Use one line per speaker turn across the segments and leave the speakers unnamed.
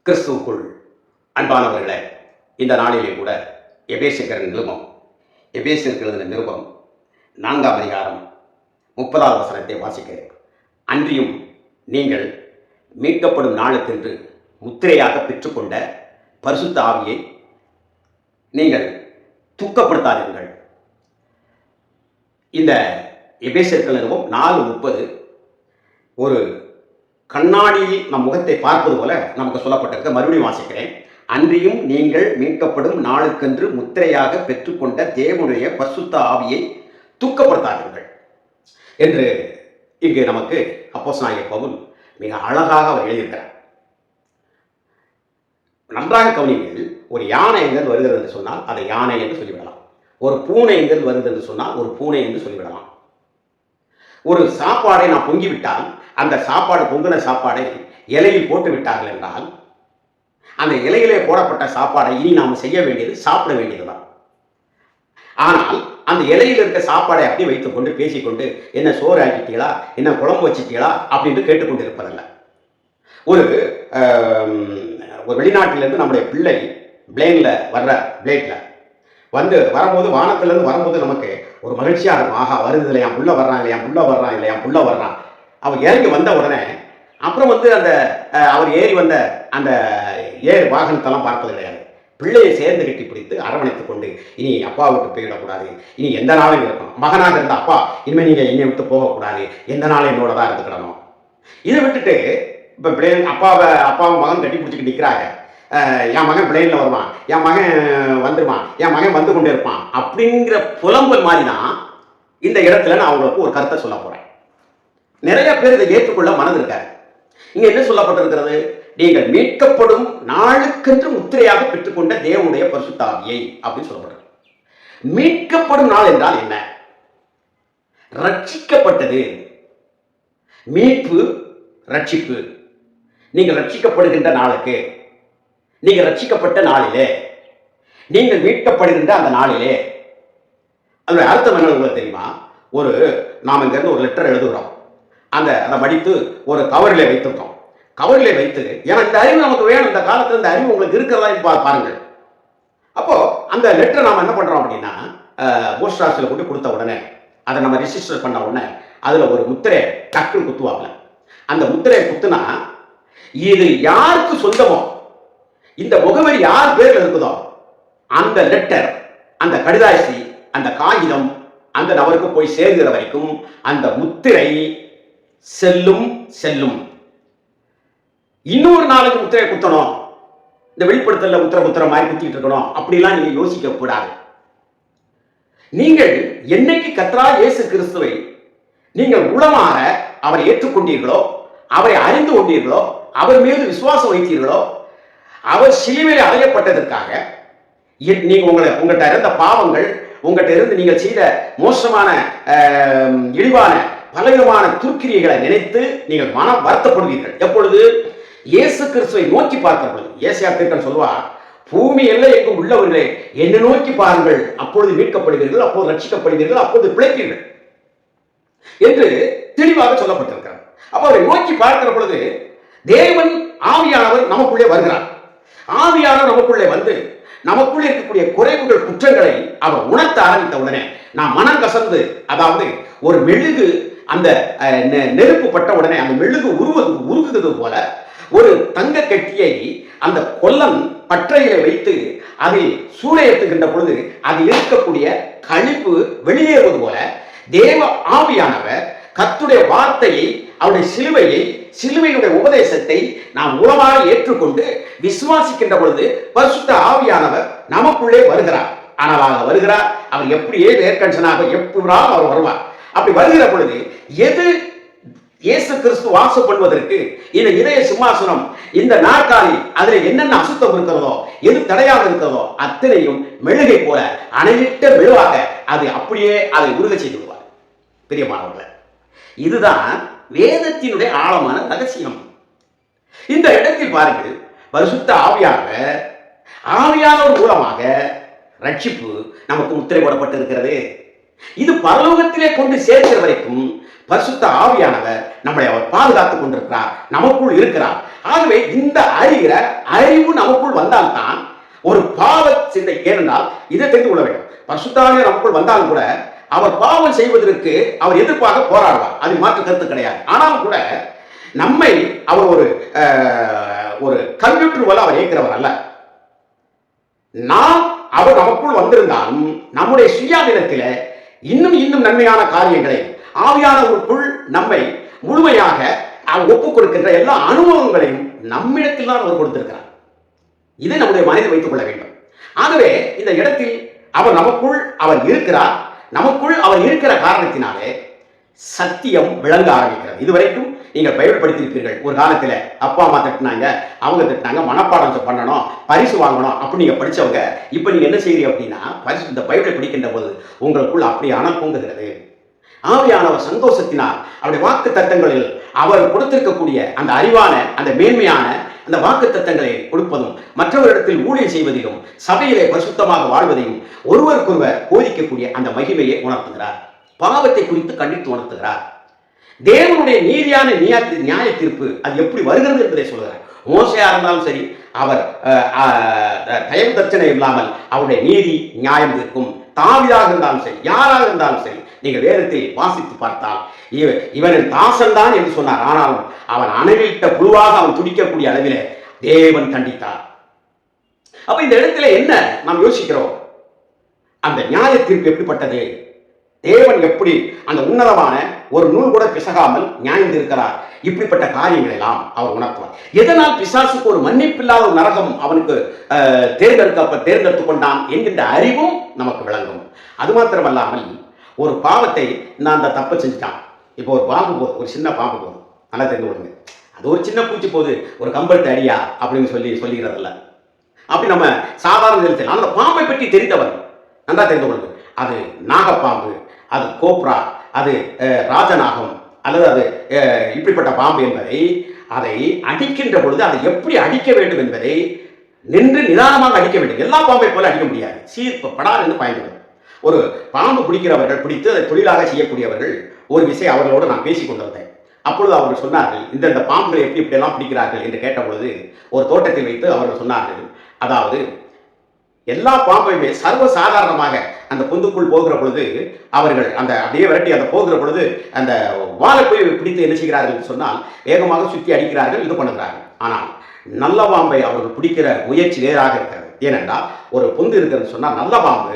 கிறிஸ்துவுக்குள் அன்பானவர்களே, இந்த நாளிலே கூட எபேசியர் நிருபம் 4ஆம் அதிகாரம் 30வது வசனத்தை வாசிக்கிறேன். அன்றியும் நீங்கள் மீட்கப்படும் நாளுக்கென்று முத்திரையாக பெற்றுக்கொண்ட பரிசுத்த ஆவியை நீங்கள் துக்கப்படுத்தாதீர்கள். இந்த எபேசியர் நிருபம் 4:30 ஒரு கண்ணாடியில் நம் முகத்தை பார்ப்பது போல நமக்கு சொல்லப்பட்டிருக்க. மறுபடியும் வாசிக்கிறேன். அன்றியும் நீங்கள் மீட்கப்படும் நாளுக்கென்று முத்திரையாக பெற்றுக்கொண்ட தேவனுடைய பரிசுத்த ஆவியை துக்கப்படுத்தாதீர்கள் என்று இங்கு நமக்கு அப்போஸ்தலனாகிய பவுல் மிக அழகாக அவர் எழுதியிருக்கிறார். நன்றாக கவனிங்கள். ஒரு யானை எங்கள் வருகிறது என்று சொன்னால் அதை யானை என்று சொல்லிவிடலாம். ஒரு பூனை எங்கள் வருகிறது என்று சொன்னால் ஒரு பூனை என்று சொல்லிவிடலாம். ஒரு சாப்பாடை நான் பொங்கிவிட்டால் அந்த சாப்பாடு, பொங்கின சாப்பாடை இலையில் போட்டு விட்டார்கள் என்றால் அந்த இலையிலே போடப்பட்ட சாப்பாடை இனி நாம் செய்ய வேண்டியது சாப்பிட வேண்டியதுதான். ஆனால் அந்த இலையில் இருக்க சாப்பாடை அப்படி வைத்துக்கொண்டு பேசிக்கொண்டு என்ன சோறு ஆக்கிட்டீங்களா, என்ன குழம்பு வச்சுட்டீங்களா அப்படின்னு கேட்டுக்கொண்டு இருப்பதல்ல. ஒரு வெளிநாட்டிலிருந்து நம்முடைய பிள்ளை பிளேட்டில் வரும்போது, வானத்திலிருந்து வரும்போது நமக்கு ஒரு மகிழ்ச்சியாக இருக்கும். ஆஹா, வருது இல்லையா, புள்ள வர்றான். அவன் இறங்கி வந்த உடனே அப்புறம் அந்த அவர் ஏறி வந்த அந்த வாகனத்தெல்லாம் பார்ப்பது கிடையாது. பிள்ளையை சேர்ந்து கட்டி பிடித்து அரவணைத்துக் கொண்டு இனி அப்பா விட்டு போயிடக்கூடாது, இனி எந்த நாளும் இருக்கணும். மகனாக இருந்த அப்பா, இனிமேல் நீங்கள் என்னை விட்டு போகக்கூடாது, எந்த நாளும் என்னோட தான் இருந்துக்கிடணும். இதை விட்டுட்டு இப்போ அப்பாவும் மகன் கட்டி பிடிச்சிக்கிட்டு நிற்கிறாங்க. என் மகன் பிளேனில் வருவான், என் மகன் வந்துடுவான், என் மகன் வந்து கொண்டே இருப்பான் அப்படிங்கிற புலம்பல் மாதிரி தான் இந்த இடத்துல நான் அவங்களுக்கு ஒரு கருத்தை சொல்ல போகிறேன். நிறைய பேர் இதை ஏற்றுக்கொள்ள மனது இருக்காரு. இங்க என்ன சொல்லப்பட்டிருக்கிறது? நீங்கள் மீட்கப்படும் நாளுக்கென்று முத்திரையாக பெற்றுக்கொண்ட தேவனுடைய பரிசுத்த ஆவியை அப்படின்னு சொல்லப்படுறது. மீட்கப்படும் நாள் என்றால் என்ன? ரட்சிக்கப்பட்டது. மீட்பு, ரட்சிப்பு. நீங்கள் ரட்சிக்கப்படுகின்ற நாளுக்கு, நீங்கள் ரட்சிக்கப்பட்ட நாளிலே, நீங்கள் மீட்கப்படுகின்ற அந்த நாளிலே, அதனுடைய அர்த்தம் என்ன உங்களுக்கு தெரியுமா? நாம் இங்கிருந்து ஒரு லெட்டர் எழுதுகிறோம். அதை மடித்து ஒரு கவரிலே வைத்திருக்கோம். கவரிலே வைத்து, ஏன்னா இந்த அறிவு நமக்கு வேணும், இந்த காலத்தில் இந்த அறிவு உங்களுக்கு இருக்கிறதா பாருங்கள். அப்போ அந்த லெட்டர் நாம் என்ன பண்றோம் அப்படின்னா, போஸ்ட் ஆஃபீஸில் கொண்டு கொடுத்த உடனே, அதை நம்ம ரிஜிஸ்டர் பண்ண உடனே அதுல ஒரு முத்திரை டக்குன்னு குத்துவாங்க. அந்த முத்திரையை குத்துனா இது யாருக்கு சொந்தமோ, இந்த முகவரி யார் பேர்ல இருக்குதோ, அந்த லெட்டர், அந்த கடிதாசி, அந்த காகிதம் அந்த நபருக்கு போய் சேர்கிற வரைக்கும் அந்த முத்திரை செல்லும். இன்னொரு நாளுக்கு முத்திரை குத்தணும், இந்த வெளிப்படுத்தல முத்திரை மாதிரி குத்திட்டு இருக்கணும் அப்படிலாம் நீங்க யோசிக்க கூடாது. நீங்கள் என்னைக்கு கர்த்தராகிய இயேசு கிறிஸ்துவை நீங்கள் உளமாக அவரை ஏற்றுக்கொண்டீர்களோ, அவரை அறிந்து கொண்டீர்களோ, அவர் மீது விசுவாசம் வைத்தீர்களோ, அவர் சிலுவையில் அறையப்பட்டதற்காக நீங்க உங்கள்கிட்ட இருந்த பாவங்கள், உங்கள்கிட்ட இருந்து நீங்கள் செய்த மோசமான இழிவான பலவிதமான துர்க்கிரியைகளை நினைத்து நீங்கள் மனம் வருத்தப்படுவீர்கள். எப்பொழுது? இயேசு கிறிஸ்துவை நோக்கி பார்க்கிற பொழுது. ஏசாயா தீர்க்கன் சொல்வார், பூமி எல்லை எங்கும் உள்ளவர்களே என்னை நோக்கி பாருங்கள், அப்பொழுது மீட்கப்படுவீர்கள், அப்பொழுது ரட்சிக்கப்படுவீர்கள், அப்பொழுது பிழைப்பீர்கள் என்று தெளிவாக சொல்லப்பட்டிருக்கிறார். அப்ப அவரை நோக்கி பார்க்கிற பொழுது தேவன் ஆவியானவர் நமக்குள்ளே வருகிறார். ஆவியானவர் நமக்குள்ளே வந்து நமக்குள்ளே இருக்கக்கூடிய குறைவுகள், குற்றங்களை அவர் உணர்த்த ஆரம்பித்த உடனே நாம் மனம் கசந்து, அதாவது ஒரு மெழுகு அந்த நெருப்பு பட்ட உடனே அந்த மெழுகு உருகுகிறது போல ஒரு தங்க கட்டியை அந்த கொல்லன் பற்றையில வைத்து அதில் சூளையேற்றுகின்ற பொழுது அதில் இருக்கக்கூடிய கழிப்பு வெளியேறுவது போல தேவ ஆவியானவர் கர்த்தருடைய வார்த்தையை, அவருடைய சிலுவையுடைய உபதேசத்தை நாம் உளமாக ஏற்றுக்கொண்டு விசுவாசிக்கின்ற பொழுது பரிசுத்த ஆவியானவர் நமக்குள்ளே வருகிறார். ஆனால் வருகிறார், அவர் எப்படியே ஏற்கனவே எப்படிதான் அவர் வருவார். அப்படி வருகிற பொழுது எது இயேசு கிறிஸ்து வாசம் பண்ணுவதற்கு இந்த இதய சிம்மாசனம், இந்த நாற்காலி, அதுல என்னென்ன அசுத்தம் இருக்கிறதோ, எது தடையாக இருக்கிறதோ அத்தனையும் மெழுகை போல அணையிட்ட மெழுவாக அது அப்படியே அதை உருக செய்து விடுவார். பிரியமானவர்களே, இதுதான் வேதத்தினுடைய ஆழமான ரகசியம். இந்த இடத்தில் பாருங்கள், பரிசுத்த ஆவியானவர் மூலமாக ரட்சிப்பு நமக்கு முத்திரை போடப்பட்டிருக்கிறது. இது பரலோகத்திலே கொண்டு சேர்க்கிற வரைக்கும் பரிசுத்த ஆவியானவர் நம்மளை அவர் பாதுகாத்துக் கொண்டிருக்கிறார், நமக்குள் இருக்கிறார். ஆகவே இந்த அறிவு நமக்குள் வந்தால்தான் ஒரு பாவ சிந்தை. ஏனென்றால் இதை தெரிந்து கொள்ள வேண்டும், பரிசுத்த ஆவியானவர் நமக்குள் வந்தாலும் கூட அவர் பாவம் செய்வதற்கு அவர் எதிர்ப்பாக போராடுவார், அதில் மாற்று கருத்து கிடையாது. ஆனாலும் கூட நம்மை அவர் ஒரு கம்ப்யூட்டர் போல அவர் இயக்கிறவர் அல்ல. நாம் அவர் நமக்குள் வந்திருந்தாலும் நம்முடைய சுயாதீனத்தில் இன்னும் நன்மையான காரியங்களை ஆவியானவருக்குள் நம்மை முழுமையாக ஒப்புக் கொடுக்கின்ற எல்லா அனுபவங்களையும் நம்மிடத்தில் தான் அவர் கொடுத்திருக்கிறார். இதை நம்முடைய மனதில் வைத்துக் கொள்ள வேண்டும். ஆகவே இந்த இடத்தில் அவர் நமக்குள் அவர் இருக்கிறார். நமக்குள் அவர் இருக்கிற காரணத்தினாலே சத்தியம் விளங்க ஆரம்பிக்கிறது. இதுவரைக்கும் நீங்கள் பைபிள் படித்திருப்பீர்கள். ஒரு காலத்தில் அப்பா அம்மா திட்டினாங்க, அவங்க திட்டினாங்க, மனப்பாடம் பண்ணணும், பரிசு வாங்கணும் அப்படி நீங்க படிச்சவங்க இப்ப நீங்க என்ன செய்றீங்க அப்படின்னா, பரிசு இந்த பைபிளை படிக்கின்ற போது உங்களுக்குள் அப்படி அனப்பொங்குகிறது. ஆவியானவர் சந்தோஷத்தினால் அவருடைய வாக்கு தத்தங்களில் அவர் கொடுத்திருக்கக்கூடிய அந்த அறிவான அந்த மேன்மையான அந்த வாக்கு தத்தங்களை கொடுப்பதும் மற்றவரிடத்தில் ஊழியம் செய்வதிலும் சபையிலே பரிசுத்தமாக வாழ்வதையும் ஒருவருக்கொருவர் போதிக்கக்கூடிய அந்த மகிமையை உணர்த்துகிறார். பாவத்தை குறித்து கண்டித்து உணர்த்துகிறார். தேவனுடைய நீதியான நியாய தீர்ப்பு அது எப்படி வருகிறது என்பதை சொல்கிறார். மோசையா இருந்தாலும் சரி, அவர் தயவு தர்ச்சனை இல்லாமல் அவருடைய நீதி நியாயம் தீர்க்கும். தாவீதாக இருந்தாலும் சரி, யாராக இருந்தாலும் சரி, நீங்கள் வேதத்தில் வாசித்து பார்த்தால் இவனின் தாசன் தான் என்று சொன்னார். ஆனாலும் அவன் அணைவிட்ட புழுவாக அவன் துடிக்கக்கூடிய அளவிலே தேவன் கண்டித்தார். அப்ப இந்த இடத்துல என்ன நாம் யோசிக்கிறோம்? அந்த நியாய தீர்ப்பு எப்படிப்பட்டது? தேவன் எப்படி அந்த உன்னதமான ஒரு நூல் கூட பிசகாமல் நியாயம் இருக்கிறார்? இப்படிப்பட்ட காரியங்கள் எல்லாம் அவர் உணர்த்துவார். எதனால் பிசாசுக்கு ஒரு மன்னிப்பில்லாத ஒரு நரகம் அவனுக்கு தேர்ந்தெடுத்துக் கொண்டான் என்கின்ற அறிவும் நமக்கு விளங்கும். அது மாத்திரமல்லாமல் ஒரு பாவத்தை நான் அந்த தப்பை செஞ்சுட்டான். இப்போ ஒரு பாம்பு போகுது, ஒரு சின்ன பாம்பு போகுது, நல்லா தெரிந்து கொள்ளுங்க. அது ஒரு சின்ன பூச்சி போகுது, ஒரு கம்பெடுத்து அடியா அப்படின்னு சொல்லிக்கிறதில்ல. அப்படி நம்ம சாதாரண நிலத்தில் அந்த பாம்பை பற்றி தெரிந்தவன் நல்லா தெரிந்து கொள்ளுங்க. அது நாகப்பாம்பு, அது கோப்ரா, அது ராஜநாகம் அல்லது அது இப்படிப்பட்ட பாம்பு என்பதை அதை அடிக்கின்ற பொழுது அதை எப்படி அடிக்க வேண்டும் என்பதை நின்று நிதானமாக அடிக்க வேண்டும். எல்லா பாம்பை போல அடிக்க முடியாது, சீர்ப்படார் என்று பயன்படும். ஒரு பாம்பு பிடிக்கிறவர்கள், பிடித்து அதை தொழிலாக செய்யக்கூடியவர்கள் ஒரு விஷயம் அவர்களோடு நான் பேசிக் கொண்டிருந்தேன். அப்பொழுது அவர்கள் சொன்னார்கள், இந்த பாம்புகளை எப்படியெல்லாம் பிடிக்கிறார்கள் என்று கேட்ட பொழுது ஒரு தோட்டத்தில் வைத்து அவர்கள் சொன்னார்கள், அதாவது எல்லா பாம்பையுமே சர்வசாதாரணமாக அந்த பொந்துக்குள் போகிற பொழுது அவர்கள் அந்த அப்படியே விரட்டி அந்த போகிற பொழுது அந்த வாழை போய் பிடித்து என்ன செய்கிறார்கள் என்று சொன்னால் வேகமாக சுற்றி அடிக்கிறார்கள், இது பண்ணுகிறார்கள். ஆனால் நல்ல பாம்பை அவர்கள் பிடிக்கிற முயற்சி வேறாக இருக்கிறது. ஏனென்றால் ஒரு பொந்து இருக்கிறது சொன்னால் நல்ல பாம்பு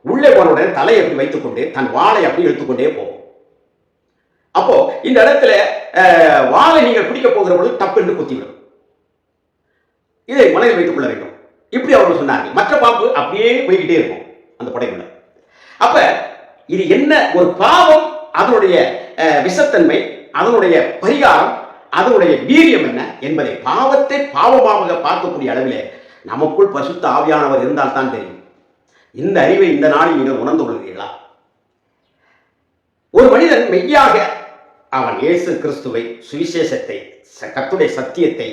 உள்ளே போனவுடனே தலையை எப்படி வைத்துக்கொண்டே தன் வாளை அப்படி எடுத்துக்கொண்டே போகும். அப்போ இந்த இடத்துல வாளை நீங்கள் பிடிக்க போகிற பொழுது தப்பு என்று குத்திவிடும். இதை மனதில் வைத்துக் கொள்ள வேண்டும். இப்படி அவர்கள் சொன்னார்கள். மற்ற பாம்பு அப்படியே போய்கிட்டே இருக்கும் அந்த படைக்குள்ள. அப்ப இது என்ன? ஒரு பாவம், அதனுடைய விஷத்தன்மை, அதனுடைய பரிகாரம், அதனுடைய வீரியம் என்ன என்பதை பாவத்தை பாவமாக பார்க்கக்கூடிய அளவிலே நமக்குள் பரிசுத்த ஆவியானவர் இருந்தால் தான் தெரியும். இந்த அறிவை இந்த நாளில் நீங்கள் உணர்ந்து கொள்கிறீர்களா? ஒரு மனிதன் மெய்யாக அவன் இயேசு கிறிஸ்துவை, சுவிசேஷத்தை, கர்த்தருடைய சத்தியத்தை,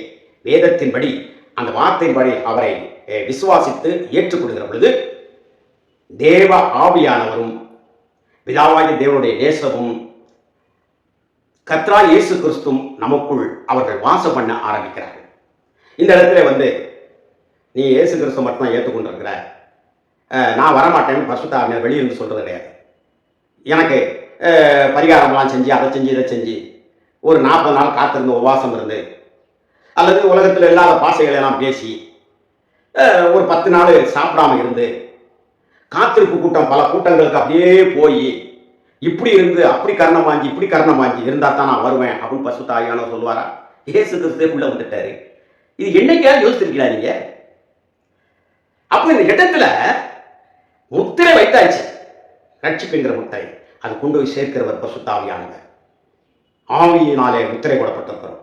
வேதத்தின்படி அந்த வார்த்தையின்படி அவரை விசுவாசித்து ஏற்றுக்கொள்கிற பொழுது தேவ ஆவியானவரும் பிதாவாகிய தேவனுடைய நேசமும் கர்த்தராகிய இயேசு கிறிஸ்துவும் நமக்குள் அவர்கள் வாசம் பண்ண ஆரம்பிக்கிறார்கள். இந்த இடத்துல நீ இயேசு கிறிஸ்துவ மட்டும் தான் ஏற்றுக்கொண்டிருக்கிற, நான் வரமாட்டேன்னு பரிசுத்த ஆவியானவர் வெளியிருந்து சொல்றது கிடையாது. எனக்கு பரிகாரம்லாம் செஞ்சு அதை செஞ்சு இதை செஞ்சு ஒரு 40 நாள் காத்திருந்து உபவாசம் இருந்து அல்லது உலகத்தில் இல்லாத பாசைகளை எல்லாம் பேசி ஒரு 10 நாள் சாப்பிடாம இருந்து காத்திருப்பு கூட்டம் பல கூட்டங்களுக்கு அப்படியே போய் இப்படி இருந்து அப்படி கர்ணம் வாங்கி இப்படி கர்ணம் வாங்கி இருந்தா தான் நான் வருவேன் அப்படின்னு பரிசுத்த ஆவியானவர் சொல்லுவாரா? இயேசு கிறிஸ்துவே உள்ள வந்துட்டாரு. இது என்னைக்காவது யோசிச்சிருக்கீங்களா நீங்க? அப்ப இந்த இடத்துல முத்திரை வைத்தாச்சு, ரட்சிப்புங்கிற முத்திரை, அது கொண்டு போய் சேர்க்கிறவர் பரிசுத்த ஆவியானவர். ஆவியினாலே முத்திரை போடப்பட்டிருக்கிறோம்,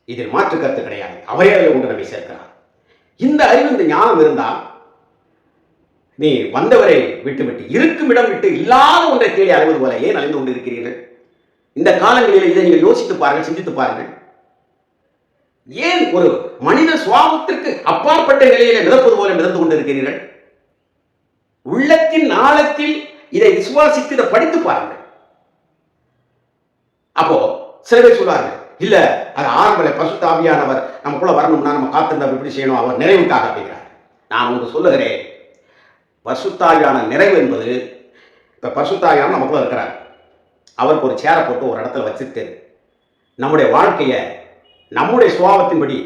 இதில் மாற்று கருத்து கிடையாது. அவரே அதில் கொண்டு நம்மை சேர்க்கிறார். இந்த அறிவு, இந்த ஞானம் இருந்தால் நீ வந்தவரை விட்டுவிட்டு இருக்கும் இடம் விட்டு இல்லாத ஒன்றை தேடி அலைவது போல ஏன் அலைந்து கொண்டு இருக்கிறீர்கள்? இந்த காலங்களில் இதை நீங்கள் யோசித்து பாருங்கள், சிந்தித்து பாருங்கள். ஏன் ஒரு மனித சுவாபத்திற்கு அப்பாற்பட்ட நிலையில மிதப்பது போல மிதந்து கொண்டிருக்கிறீர்கள்? உள்ளத்தின் ஆழத்தில் இதை விசுவாசித்து இதை படித்து பாருங்கள். அப்போ சில பேர் சொல்லுவாங்க, இல்ல அது ஆரம்பல பரிசுத்த ஆவியானவர் நமக்குள்ள வரணும்னா நம்ம காத்திருந்தா எப்படி செய்யணும், அவர் நிறைவுக்காக அப்படிங்கிறார். நான் உங்களுக்கு சொல்லுகிறேன், பரிசுத்த ஆவியான நிறைவு என்பது, இப்ப பரிசுத்த ஆவியானவர் நமக்குள்ள இருக்கிறார். அவருக்கு ஒரு சேரை போட்டு ஒரு இடத்துல வச்சுட்டு நம்முடைய வாழ்க்கையை நம்முடைய சுபாவத்தின்படி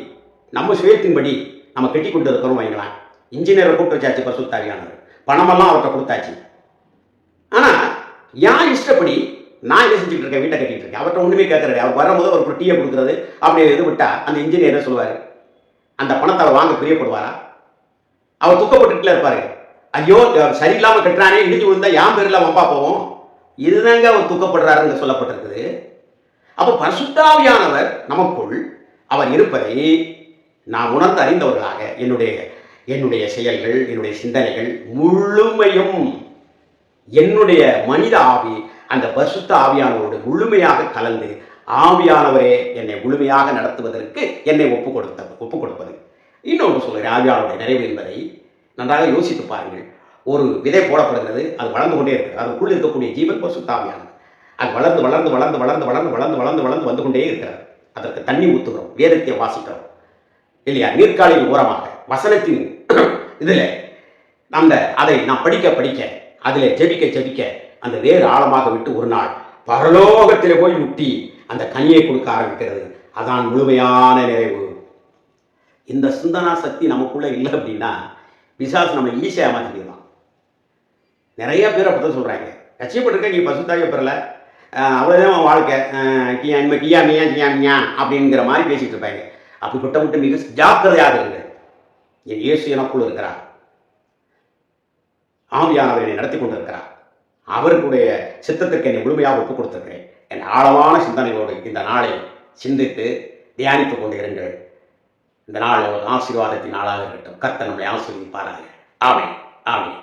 நம்ம சுயத்தின்படி நம்ம கட்டி கொண்டு இருக்கிறோம் வைங்களேன். இன்ஜினியரை கூப்பிட்டு வச்சாச்சு பரிசுத்த ஆவியானவர், பணமெல்லாம் அவர்கிட்ட கொடுத்தாச்சு. ஆனா என் இஷ்டப்படி நான் என்ன செஞ்சுட்டு இருக்கேன், வீட்டை கட்டிட்டு இருக்கேன். அவர்கிட்ட ஒண்ணுமே கேட்கறது. அவர் வரும்போது ஒரு டீயை கொடுக்குறது அப்படி இது விட்டா அந்த இன்ஜினியர் என்ன சொல்லுவாரு, அந்த பணத்தை அவர் வாங்க பிரியப்படுவாரா? அவர் துக்கப்பட்டுல இருப்பாரு. ஐயோ சரியில்லாம கட்டுறானே, இடிஞ்சு விழுந்தா என் பேர்ல அப்பா போவோம். இதுதாங்க அவர் துக்கப்படுறாருன்னு சொல்லப்பட்டிருக்குது. அப்ப பரிசுத்த ஆவியானவர் நமக்குள் அவர் இருப்பதை நான் உணர்ந்து அறிந்தவர்களாக என்னுடைய செயல்கள், என்னுடைய சிந்தனைகள் முழுமையும் என்னுடைய மனித ஆவி அந்த பரிசுத்த ஆவியானவரோடு முழுமையாக கலந்து ஆவியானவரே என்னை முழுமையாக நடத்துவதற்கு என்னை ஒப்புக் கொடுப்பது. இன்னொன்று சொல்கிறேன், ஆவியானவருடைய நிறைவு என்பதை நன்றாக யோசித்து பாருங்கள். ஒரு விதை போடப்படுகிறது, அது வளர்ந்து கொண்டே இருக்கிறது. அதுக்குள் இருக்கக்கூடிய ஜீவன் பரிசுத்த ஆவியானவர். அது வளர்ந்து வளர்ந்து வளர்ந்து வளர்ந்து வளர்ந்து வளர்ந்து வளர்ந்து வளர்ந்து வந்து கொண்டே இருக்கிறது. அதற்கு தண்ணி ஊற்றுகிறோம், வேதத்தை வாசிக்கிறோம் இல்லையா, நீர்க்காலின் ஓரமாக வசனத்தின் இதில் அதை நான் படிக்க படிக்க அதில் ஜெபிக்க ஜெபிக்க அந்த வேறு ஆழமாக விட்டு ஒரு நாள் பரலோகத்தில் போய் முட்டி அந்த கனியை கொடுக்க ஆரம்பிக்கிறது. அதான் முழுமையான நிறைவு. இந்த சிந்தனா சக்தி நமக்குள்ள இல்லை அப்படின்னா பிசாசு நம்ம ஈஸியாக ஏமாற்றிக்கலாம். நிறைய பேர் அப்படித்தான் சொல்கிறாங்க, கட்சியப்பட்டிருக்க நீ பசுத்தாய பெறல, அவ்வளோதான் வாழ்க்கை, கியா மியா கியா மியா அப்படிங்கிற மாதிரி பேசிகிட்டு இருப்பாங்க. அப்படிப்பட்ட மட்டும் மிக ஜாக்கிரதையாக இருங்கள். என் இயேசு எனக்குள் இருக்கிறார், ஆவியானவர் என்னை நடத்தி கொண்டிருக்கிறார், அவருடைய சித்தத்துக்கு என்னை முழுமையாக ஒப்புக் கொடுத்திருக்கிறேன். என் ஆழமான சிந்தனையோடு இந்த நாளை சிந்தித்து தியானித்துக் கொண்டு இருங்கள். இந்த நாள் ஒரு ஆசீர்வாதத்தின் நாளாக இருக்கட்டும். கர்த்தர் நம்மை ஆசீர்வதிப்பாராக. ஆமென், ஆமென்.